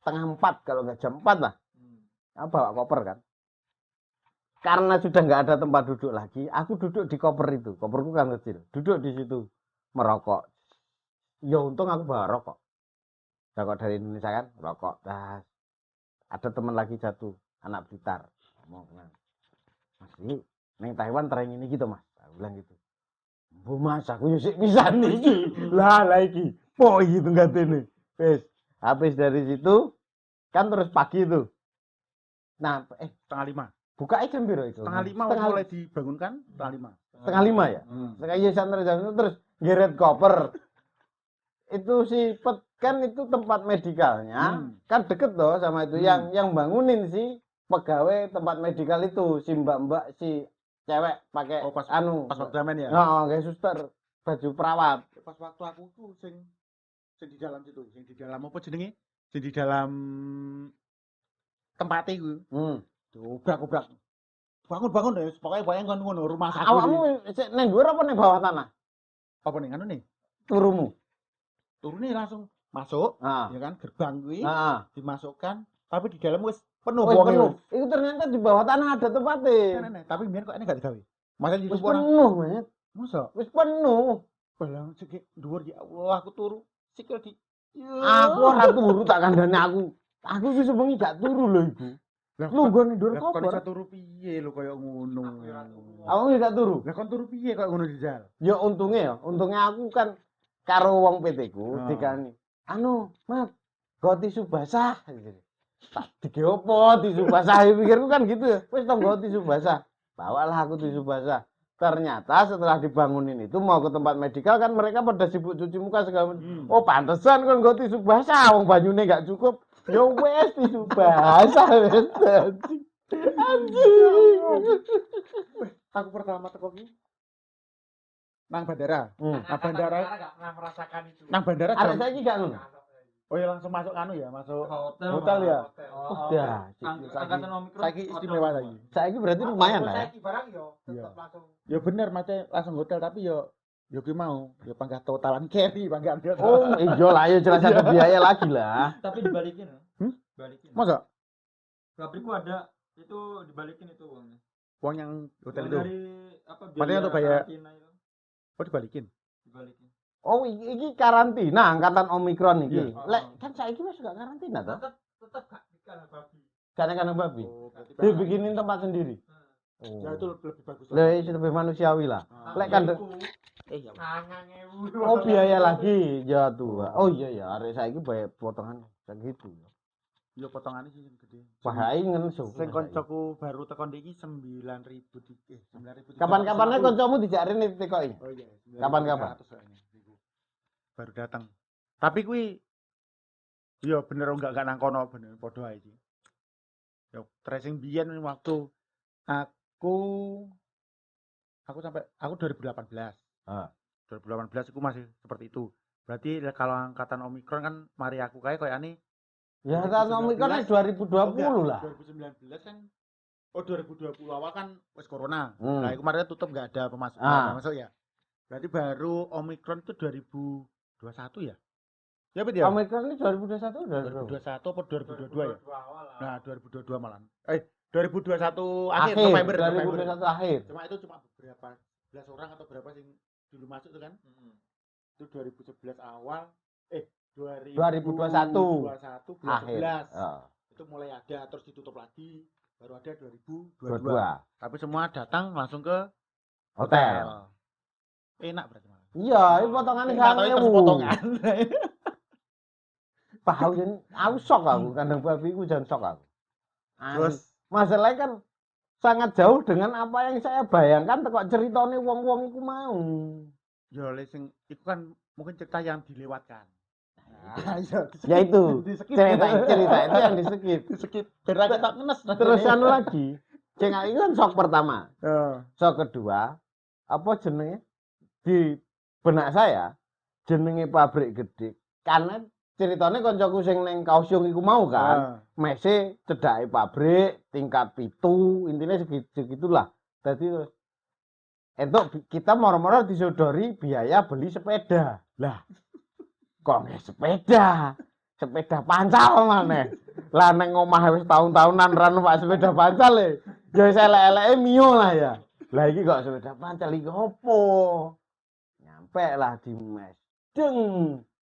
3:30 kalau nggak jam 4 lah. Aku bawa koper kan. karena sudah nggak ada tempat duduk lagi, aku duduk di koper itu. Koperku kan kecil. Duduk di situ merokok. Ya untung aku bawa rokok. Rokok dari Indonesia kan, rokok. Nah, ada teman lagi jatuh, anak Blitar. Ngomong, nah, Mas, ini neng Taiwan tren ini gitu Mas. Aku bilang gitu. Bu Mas, aku yusik bisa nih. Lah lagi. Oh gitu nggak ini. Wes, habis dari situ kan terus pagi itu. Nah, setengah 5. buka jam biru itu. Setengah 5 mulai dibangunkan, setengah 5. Setengah 5 ya. Setengah iya santai terus geret koper. Itu si kan itu tempat medikalnya kan deket loh sama itu yang bangunin si pegawai tempat medikal itu si mbak si cewek pakai pas waktu zaman ya. Kayak suster baju perawat Pas waktu aku tuh sing di dalam situ, sing di dalam apa jenenge? Sing di dalam tempat itu. Obrak-obrak. Bangun ya, pokoknya bayang kan ngono rumah sakit. Awakmu neng dhuwur apa neng bawah tanah? Apa ning anu nih? Turumu. Turune langsung masuk, ya kan gerbang kuwi dimasukkan, tapi di dalam wis penuh penuh. Itu ternyata di bawah tanah ada tempatnya. Nah, tapi biar kok ini gak digawe. Masa di wis penuh, Mas. Masa? Wis penuh. Balang sikit dhuwur ya Allah, aku turu sikil di. Aku ora turu tak kandhane aku. Aku wis bengi gak turu lho, Ibu. Nunggone dhuwur koper. Kon iso turu piye lho kaya ngono. Aku gak turu. Lah kon turu piye kaya ngono dijal? Ya untungnya aku kan karo wong PT ku dikani. Anu, Mas, go tisu basah. Tak dige opo tisu basah pikirku kan gitu ya. Wis tong go tisu basah. Bawalah aku tisu basah. Ternyata setelah dibangunin itu mau ke tempat medikal kan mereka pada sibuk cuci muka segala macam. Oh, pantesan kan go tisu basah wong banyune gak cukup. Ya wes tisu basah wes. Anjing. Aku pertama teko ki nang bandara. Nang bandara gak pernah merasakan itu. Nang bandara Ada jam. saiki gak ngono? Oh ya langsung masuk anu ya, masuk Hotel ya. Udah. Angkatan Omikron. Saiki istimewa lagi. Saiki berarti lumayan lah ya. Saiki barang yo tetep langsung. Ya bener macam langsung hotel tapi yo ki mau, ya panggah totalan carry panggah. Oh, ijo lah ya jelas ada biaya lagi lah. Tapi dibalikin ya. Balikin. Masa? Pabrikku ada itu dibalikin itu uangnya. Uang yang hotel Uang itu. dari apa Padahal untuk bayar. karantina itu. Oh dibalikin. Dibalikin. Oh, iki karantina angkatan Omikron iki. Iya. Lek kan saiki wis gak karantina toh? Tetep gak dikandang babi. Karena kandang babi. Oh, berarti Dibikinin tempat sendiri. Oh. ya itu lebih bagus. Lah itu lebih manusiawi lah. Lek kandang ya. oh biaya lagi ya tuh. Oh iya ya, arek saiki bayar potongan segitu. Ya potongannya sih yang gede. Wah, ingen so. Sing koncoku baru tekan iki 9.000 9.000. Kapan-kapannya koncomu dijarin ditekoki. Oh iya. Kapan-kapan? Baru datang. Tapi kuwi ya bener enggak nang kono bener padha ae iki. Ya tracing biyen waktu aku sampai aku 2018. 2018 aku masih seperti itu. Berarti kalau angkatan Omikron kan mari aku kayakane ya angkatan Omikron 2020 lah. 2019 kan 2020 awal kan wis corona. Nah, kemarin tutup enggak ada pemasukan masuk ya. Berarti baru Omikron itu 2021 ya? Ya betul ya? Omikron ini 2021 udah 2021 atau 2022 ya? Nah, 2022 malah. 2021 akhir November 2021 akhir. Cuma itu cuma beberapa belas orang atau berapa sing dulu masuk tuh kan? Itu 2011 awal 2021 akhir. Oh. Itu mulai ada terus ditutup lagi baru ada 2022. 22. Tapi semua datang langsung ke Hotel. Enak berarti malah. Iya, ini potongannya terus potongan. Tahu jadi aku shock aku kandang babi aku jangan shock aku. Terus masalahnya kan sangat jauh dengan apa yang saya bayangkan kok ceritanya wong-wong itu mau. Ya sing itu kan mungkin cerita yang dilewatkan. Ya itu cerita itu yang di-skip. Biar kita ngenes. Terus anu lagi. Cengak itu kan shock pertama. Shock kedua, apa jenenge? Di benak saya jenenge pabrik gede. Karena ceritanya koncoku sing neng Kaohsiung iku mau kan. Mese cedake pabrik tingkat 7, intinya segitulah. Jadi entuk kita moro-moro disodori biaya beli sepeda. Lah kok nggak sepeda? sepeda pancal maneh. Lah neng omah wis tahun-tahunan ra numpak sepeda pancal e. Ya wis elek-eleke mio lah ya. Lah iki kok sepeda pancal iki opo? Nyampe lah di mes. Deng.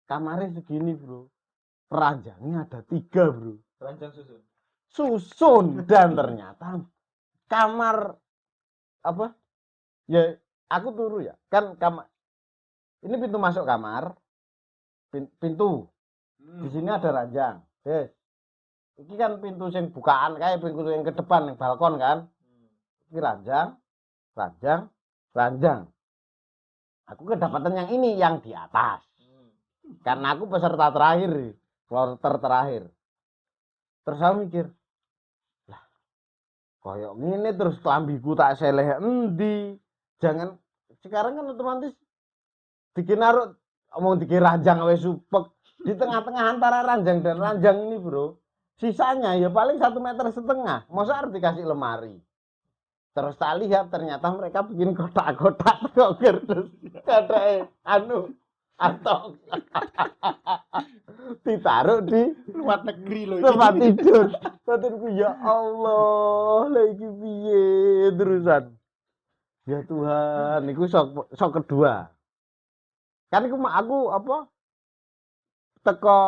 Kamarnya segini, Bro. Ranjangnya ada 3, Bro. Ranjang susun. Susun dan ternyata kamar apa? Ya aku turu ya. Kan kamar ini pintu masuk kamar. Pintu. Di sini ada ranjang. Yes. Ini kan pintu yang bukaan kayak pintu yang ke depan yang balkon kan. Ini ranjang, ranjang. Aku kedapatan yang ini yang di atas. Karena aku peserta terakhir, kloter terakhir. Terus aku mikir, lah, koyok gini terus kelambiku tak seleh endi. Jangan sekarang kan otomatis dikira ranjang wes supek di tengah-tengah antara ranjang dan ranjang ini, Bro. Sisanya ya paling 1,5 meter. Masa harus dikasih lemari. Terus tak lihat ternyata mereka bikin kotak-kotak kok kerdus. Kata atau ditaruh di luar negeri loh tempat tidur. Batinku ya Allah, lagi piye terusan. Ya Tuhan, niku sok kedua. Kan aku apa? Teko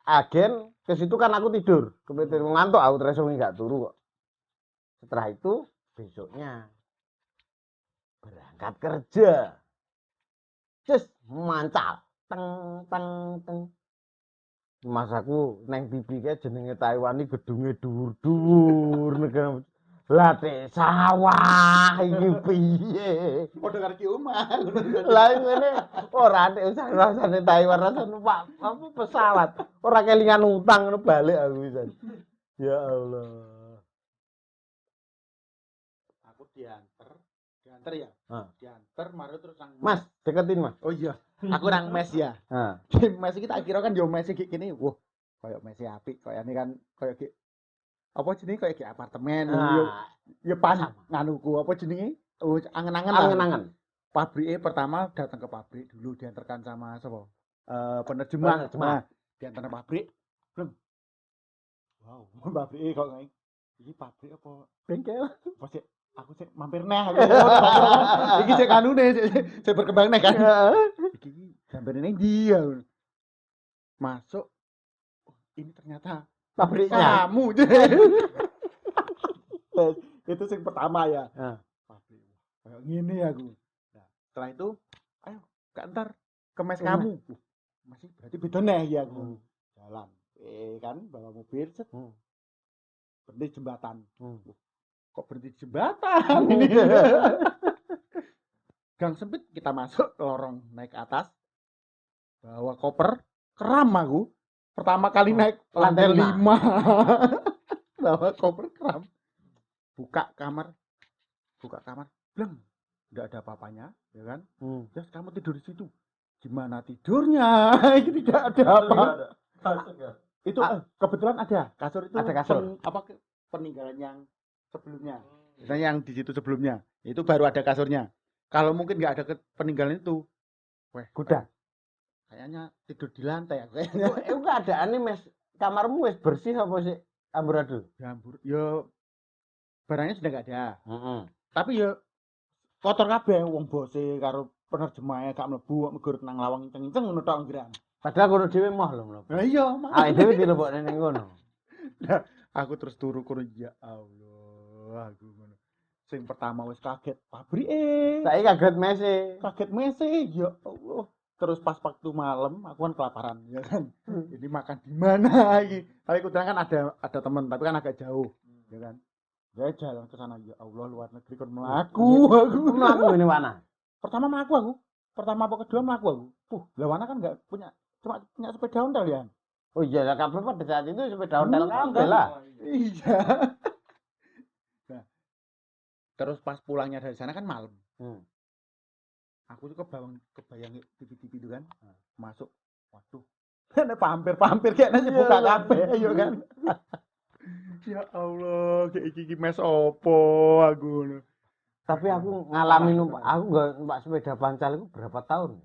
agen ke situ kan aku tidur. Kebetulan ngantuk aku terus enggak turu kok. Setelah itu besoknya berangkat kerja. Cus mancal. Teng. Mas aku neng TV kayak jenenge Taiwan iki gedunge dhuwur-dhuwur negara. Lah sawah iki piye? Padha karo ki omah. Lah ngene ora nek usah rasane Taiwan rasane numpak apa pesawat. Ora kelingan utang ngono balik aku bisa. Ya Allah. Aku diantar ya. Diantar mari terus nang Mas, deketin Mas. Oh iya, aku nang mes ya. Heeh. Di mes iki tak kira kan yo mes iki kene. Wah, koyo mes apik, koyo ini kan koyo ki apa jenenge koyo ki apartemen yo pan nganuku apa jenenge? Oh, angen-angen lah. Angen-angen. Pabrike pertama datang ke pabrik dulu diantarkan sama sapa? Penerjemah. Nah, diantar ke pabrik. Belum. Wow, pabrike kok ngene. Iki pabrik apa bengkel? Apa sih? Aku sih mampir neh aku. Iki sik kanune sik berkembang neh kan. Iki gambarane dia. Masuk ini ternyata Pabriknya. kamu. Itu yang pertama ya. Pabrik. Kayak gini aku. Nah, setelah itu ayo ke antar ke mes kamu. Masih berarti beda neh ya aku. Jalan. Kan bawa mobil set. Berhenti jembatan. Kok berhenti jembatan ini? Gang sempit kita masuk lorong naik ke atas. Bawa koper, keram aku. Pertama kali naik lantai 5. Bawa koper keram. Buka kamar. Bleng. Enggak ada apa-apanya, ya kan? Terus kamu tidur di situ. Gimana tidurnya? Tidak ada apa. Itu kebetulan ada kasur itu. Ada kasur. Peninggalan yang sebelumnya. Misalnya yang di situ sebelumnya. Itu baru ada kasurnya. Kalau mungkin nggak ada peninggalan itu, kuda. Kayaknya tidur di lantai. Itu keadaannya mes kamarmu wis bersih apa sih amburadul? Ya barangnya sudah nggak ada. Tapi ya kotor kabeh wong bose karo penerjemahnya gak mlebu kok nang lawang kenceng ngono tok ngiran. Padahal kono dhewe moh lho mlebu. Lah iya, awake dhewe dilebokne ning kono. Aku terus turu kono ya Allah, aku ngono. Sing pertama wis kaget pabrike. Saiki kaget mese. Kaget mese ya Allah. Terus pas waktu malam aku kan kelaparan ya kan. Ini makan di mana iki? Tapi kebetulan kan ada teman tapi kan agak jauh, ya kan. Dia jalan ke sana ya Allah luar negeri kon mlaku aku. Mlaku ini mana? Pertama mlaku aku. Pertama apa kedua mlaku aku. Lawana kan enggak punya cuma punya sepeda ontel ya. Oh iya, kabeh pada saat itu sepeda ontel kabeh lah. Iya. Nah, terus pas pulangnya dari sana kan malam. Aku tuh kebayang TV-TV itu kan. Masuk. Waduh. Nek pampir kayaknya buka kabeh ya kan. Ya Allah, kayak iki mes opo aku. Tapi aku ngalamin aku enggak numpak sepeda pancal itu berapa tahun?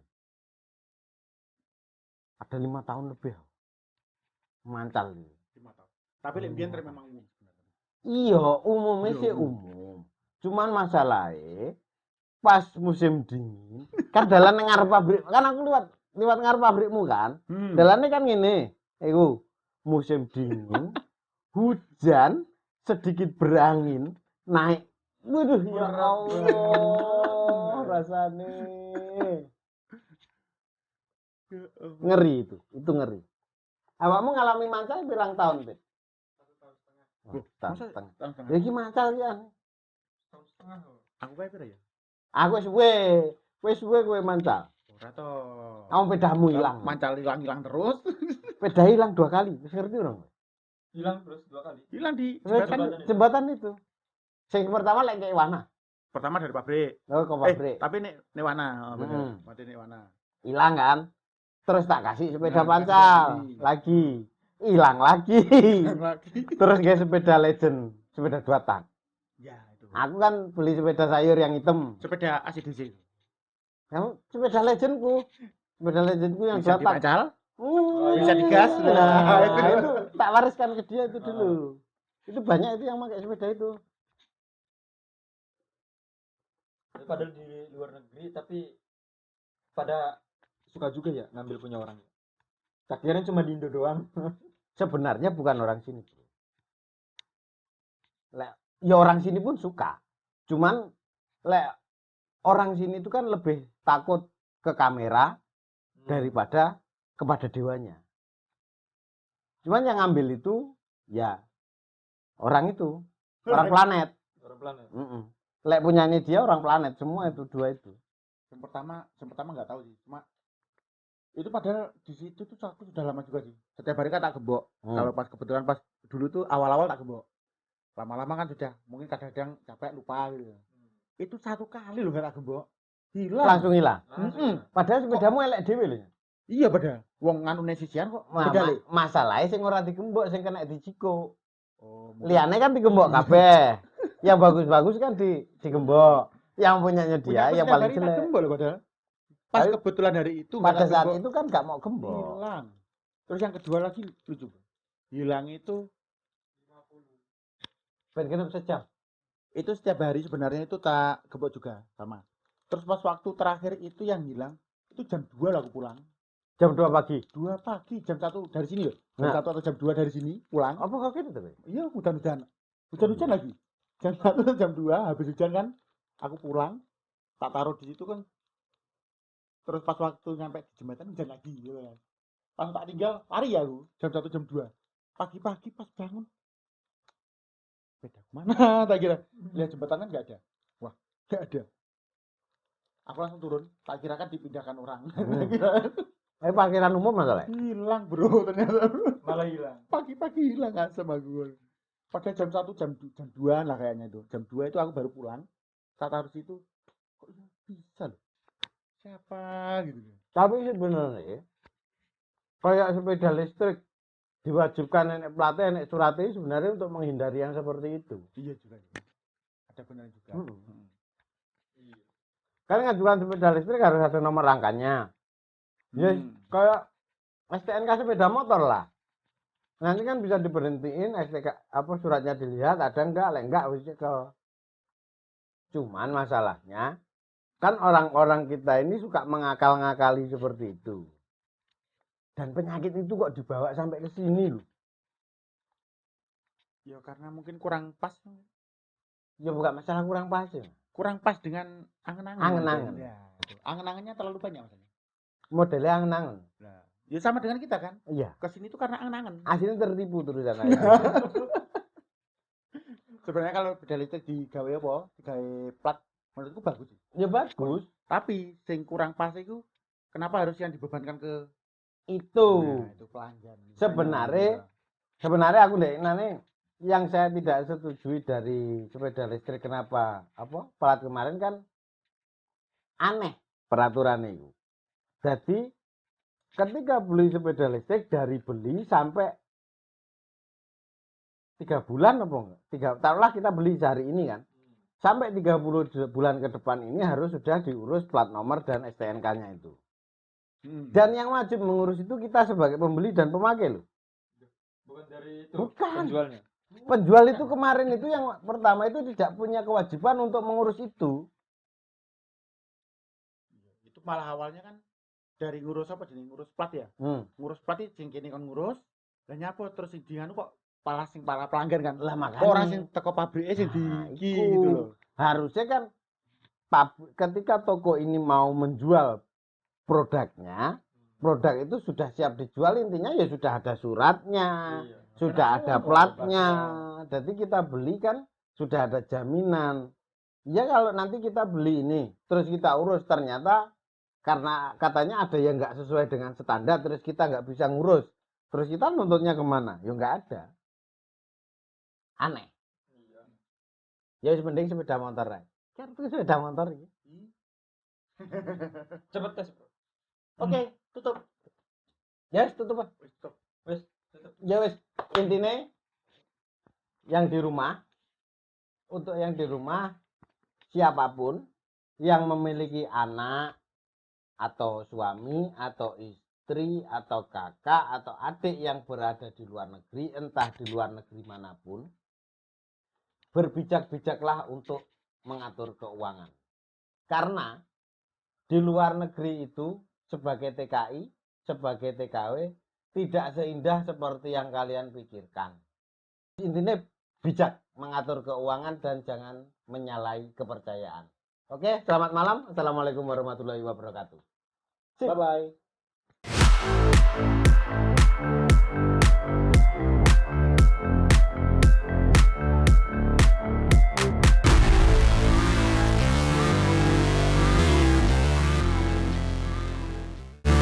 Ada 5 tahun lebih. Mancal iki. 5 tahun. Tapi lek biyen memang umum sebenarnya. Iya, umumnya Iya, sih umum. umum. Cuman masalahnya pas musim dingin, kan dalan nang ngarep pabrik. Kan aku liwat ngarep pabrikmu kan. Dalannya kan ngene. Iku musim dingin, hujan, sedikit berangin, naik. Waduh ya Allah, rasane. Ngeri itu ngeri. Awakmu ngalami mancal pirang tahun, Pit? 1 Tahun tahun setengah. Masa setengah. tahun setengah? Ya iki mancal ya. Tahun setengah loh. Aku kayak pira ya? Aku wis suwe kowe mancal. Ora to. Kamu pedamu hilang. Mancal hilang terus. Peda hilang 2 kali. Wis ngerti orang? Hilang terus 2 kali. Hilang di Jembatan itu. Sing pertama lek kayak Wana. pertama dari pabrik. Oh, ke pabrik. Tapi nek Wana, bener. Hmm. Mati nek Wana. Hilang kan? Terus tak kasih sepeda Nah, pancal. kasih Lagi. Hilang lagi. Lagi. Terus kayak sepeda legend. Sepeda 2 tak. Ya, itu. Aku kan beli sepeda sayur yang hitam. Sepeda ACDC. Kamu sepeda legendku. Sepeda legendku yang Bisa 2 tak. dipancal. Bisa Bisa digas. Nah, itu. itu tak wariskan ke dia itu dulu. Itu banyak itu yang pakai sepeda itu. Padahal di luar negeri tapi pada suka juga ya ngambil punya orang. Tak kira cuma di Indo doang. Sebenarnya bukan orang sini. Ya orang sini pun suka. Cuman orang sini itu kan lebih takut ke kamera daripada kepada dewanya. Cuman yang ngambil itu ya orang itu, orang planet. Orang planet. Lek punyanya dia orang planet semua itu 2 itu. Yang pertama nggak tahu sih. Cuma itu padahal di situ tuh aku sudah lama juga sih. Setiap hari kan tak gembok. Kalau pas kebetulan pas dulu tuh awal-awal tak gembok. Lama-lama kan sudah mungkin kadang-kadang capek lupa gitu. Itu 1 kali loh nggak tak gembok. Hilang. Langsung hilang. Padahal sepedamu elek dhewe lho. Iya padahal. Wong nganu sisian kok beda. Masalahnya sing ora digembok sing kena dijiko. Oh, Liane kan digembok kabeh. Yang bagus-bagus kan digembok. Yang punyanya dia yang paling jelek. Gembok loh padahal. Pas kebetulan hari itu pada saat itu kan nggak mau gembok. Hilang. Terus yang kedua lagi lucu. Hilang itu 50. Ben genep sejam. Itu setiap hari sebenarnya itu tak gembok juga sama. Terus pas waktu terakhir itu yang hilang itu jam 2 lah aku pulang. Jam 2 pagi. 2 pagi, jam 1 dari sini loh. Jam 1 atau jam 2 dari sini pulang. Apa kok gitu tapi? Iya, hujan-hujan. Hujan-hujan lagi. Jam 1 atau jam 2 habis hujan kan aku pulang. Tak taruh di situ kan. Terus pas waktu nyampe di jembatan hujan lagi gitu kan. Pas tak tinggal lari ya aku jam 1 jam 2. Pagi-pagi pas bangun. Beda mana tak kira. Lihat jembatan kan enggak ada. Wah, enggak ada. Aku langsung turun, tak kira kan dipindahkan orang. Parkiran umum masalah. Hilang bro ternyata. Malah hilang. Pagi-pagi hilang kan sama gue. Pada jam 1 jam 2 lah kayaknya itu. Jam 2 itu aku baru pulang. Saat harus itu kok bisa loh. Siapa gitu. Tapi sebenarnya kayak sepeda listrik diwajibkan nenek platnya nenek suratnya sebenarnya untuk menghindari yang seperti itu. Iya juga. Ada benar juga. Iya. Kan ngajukan sepeda listrik harus ada nomor rangkanya. Ya kayak STNK sepeda motor lah. Nanti kan bisa diberhentiin STNK apa suratnya dilihat ada enggak, enggak wis ke. Cuman masalahnya kan orang-orang kita ini suka mengakal-ngakali seperti itu. Dan penyakit itu kok dibawa sampai ke sini loh. Ya karena mungkin kurang pas. Ya bukan masalah kurang pas ya. Kurang pas dengan angen-angen. Angen-angen. Ya, angen-angennya terlalu banyak maksudnya. Modelnya angen-angen. Nah, ya sama dengan kita kan. Iya. Kesini tuh karena angen-angen. Aslinya tertipu terusan. Sebenarnya kalau beda listrik digawe apa? Digawe plat menurutku bagus sih. Ya bagus. Tapi sing kurang pas itu kenapa harus yang dibebankan ke itu? Nah, itu pelanggan. Sebenarnya aku nane yang saya tidak setujui dari sepeda listrik kenapa plat kemarin kan aneh peraturannya itu. Jadi ketika beli sepeda listrik dari beli sampai 3 bulan apa enggak? Taruhlah kita beli sehari ini kan. Sampai 30 bulan ke depan ini harus sudah diurus plat nomor dan STNK-nya itu. Dan yang wajib mengurus itu kita sebagai pembeli dan pemakai loh. Bukan dari itu Bukan. penjualnya. Penjual itu kemarin itu yang pertama itu tidak punya kewajiban untuk mengurus itu. Itu malah awalnya kan dari ngurus apa jadi ngurus plat ya. Ngurus plat itu sing kene kon ngurus, lah nyapa terus sing dianu kok para pelanggan kan. Lah makanya Kok ora sing teko pabrike sing iki gitu loh. Harusnya kan ketika toko ini mau menjual produknya, produk itu sudah siap dijual, intinya ya sudah ada suratnya, sudah ada platnya. Jadi kita beli kan sudah ada jaminan. Ya kalau nanti kita beli ini, terus kita urus ternyata karena katanya ada yang nggak sesuai dengan standar, terus kita nggak bisa ngurus, terus kita nuntutnya kemana? Ya nggak ada. Aneh. Ya mending sepeda motor aja. Kan itu sepeda motor ya. Cepet tes, Bro. Oke, tutup. Yes, tutup. Wes, tutup. Ya wes, intinya yang di rumah, untuk yang di rumah siapapun yang memiliki anak atau suami atau istri atau kakak atau adik yang berada di luar negeri, entah di luar negeri manapun, berbijak-bijaklah untuk mengatur keuangan. Karena di luar negeri itu sebagai TKI, sebagai TKW tidak seindah seperti yang kalian pikirkan. Intinya bijak mengatur keuangan dan jangan menyalahi kepercayaan. Oke, selamat malam. Assalamualaikum warahmatullahi wabarakatuh. Bye bye.